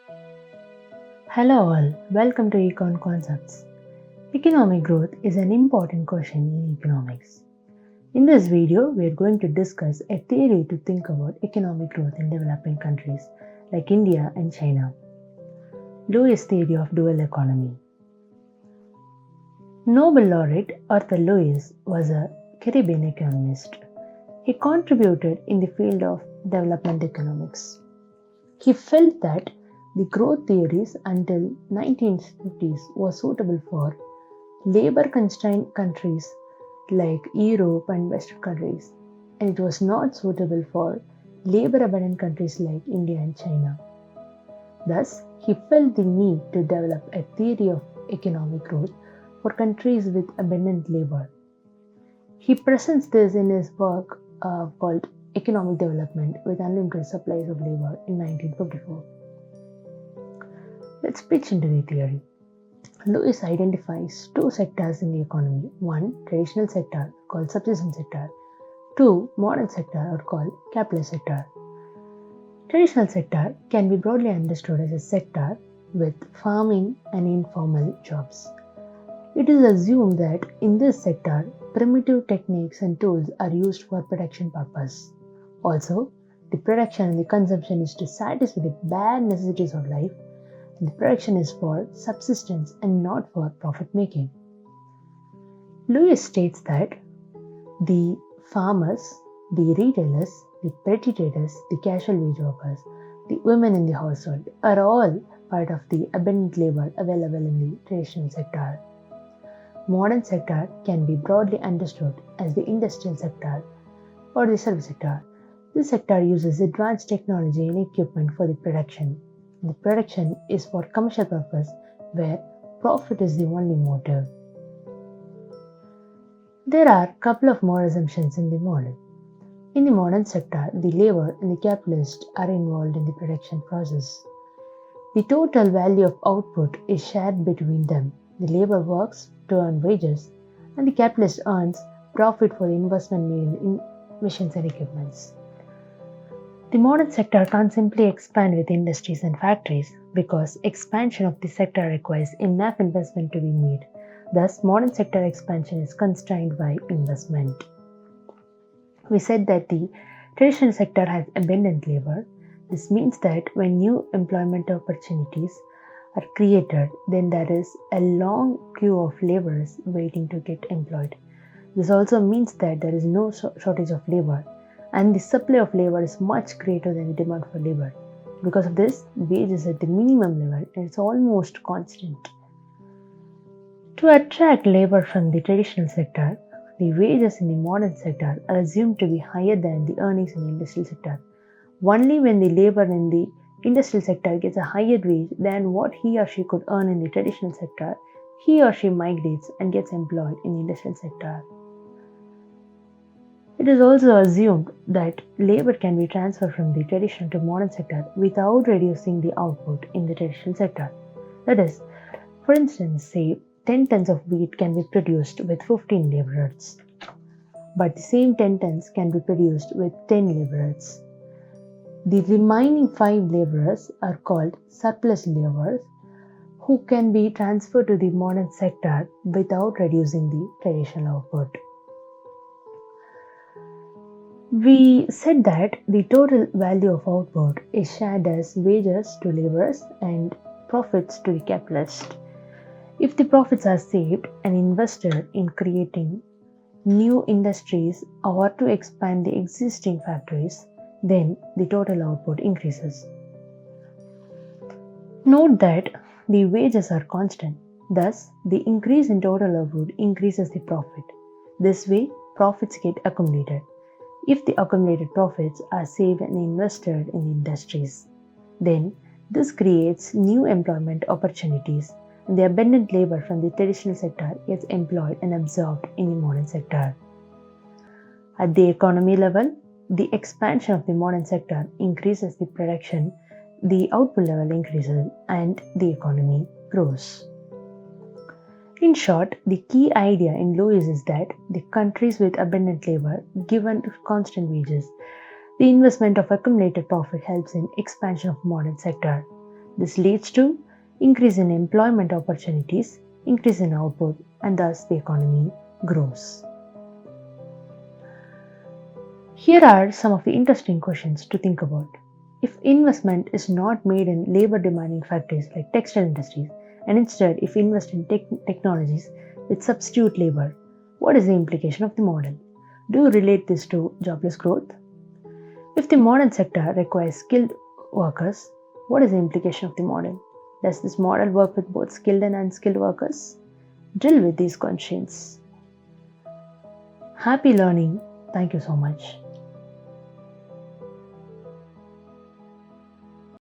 Hello all, welcome to Econ Concepts. Economic growth is an important question in economics. In this video, we are going to discuss a theory to think about economic growth in developing countries like India and China. Lewis' theory of dual economy. Nobel laureate Arthur Lewis was a Caribbean economist. He contributed in the field of development economics. He felt that the growth theories until 1950s were suitable for labor-constrained countries like Europe and Western countries, and it was not suitable for labor-abundant countries like India and China. Thus, he felt the need to develop a theory of economic growth for countries with abundant labor. He presents this in his work called Economic Development with Unlimited Supplies of Labor in 1954. Let's pitch into the theory. Lewis identifies two sectors in the economy. One, traditional sector called subsistence sector. Two, modern sector or called capitalist sector. Traditional sector can be broadly understood as a sector with farming and informal jobs. It is assumed that in this sector, primitive techniques and tools are used for production purpose. Also, the production and the consumption is to satisfy the bare necessities of life. The production is for subsistence and not for profit making. Lewis states that the farmers, the retailers, the petty traders, the casual wage workers, the women in the household are all part of the abundant labor available in the traditional sector. Modern sector can be broadly understood as the industrial sector or the service sector. This sector uses advanced technology and equipment for the production. The production is for commercial purpose where profit is the only motive. There are a couple of more assumptions in the model. In the modern sector, the labor and the capitalist are involved in the production process. The total value of output is shared between them. The labor works to earn wages and the capitalist earns profit for the investment made in machines and equipments. The modern sector can't simply expand with industries and factories because expansion of the sector requires enough investment to be made. Thus, modern sector expansion is constrained by investment. We said that the traditional sector has abundant labor. This means that when new employment opportunities are created, then there is a long queue of laborers waiting to get employed. This also means that there is no shortage of labor, and the supply of labor is much greater than the demand for labor. Because of this, wages at the minimum level is almost constant. To attract labor from the traditional sector, the wages in the modern sector are assumed to be higher than the earnings in the industrial sector. Only when the labor in the industrial sector gets a higher wage than what he or she could earn in the traditional sector, he or she migrates and gets employed in the industrial sector. It is also assumed that labor can be transferred from the traditional to modern sector without reducing the output in the traditional sector. That is, for instance, say 10 tons of wheat can be produced with 15 laborers, but the same 10 tons can be produced with 10 laborers. The remaining 5 laborers are called surplus laborers who can be transferred to the modern sector without reducing the traditional output. We said that the total value of output is shared as wages to laborers and profits to the capitalist. If the profits are saved and invested in creating new industries or to expand the existing factories, then the total output increases. Note that the wages are constant, thus the increase in total output increases the profit. This way, profits get accumulated. If the accumulated profits are saved and invested in industries, then this creates new employment opportunities and the abundant labor from the traditional sector gets employed and absorbed in the modern sector. At the economy level, the expansion of the modern sector increases the production, the output level increases, and the economy grows. In short, the key idea in Lewis is that the countries with abundant labor, given constant wages, the investment of accumulated profit helps in expansion of modern sector. This leads to increase in employment opportunities, increase in output, and thus the economy grows. Here are some of the interesting questions to think about. If investment is not made in labor demanding factories like textile industries, and instead if invest in technologies which substitute labor, what is the implication of the model? Do you relate this to jobless growth? If the modern sector requires skilled workers, what is the implication of the model? Does this model work with both skilled and unskilled workers? Drill with these questions. Happy learning. Thank you so much.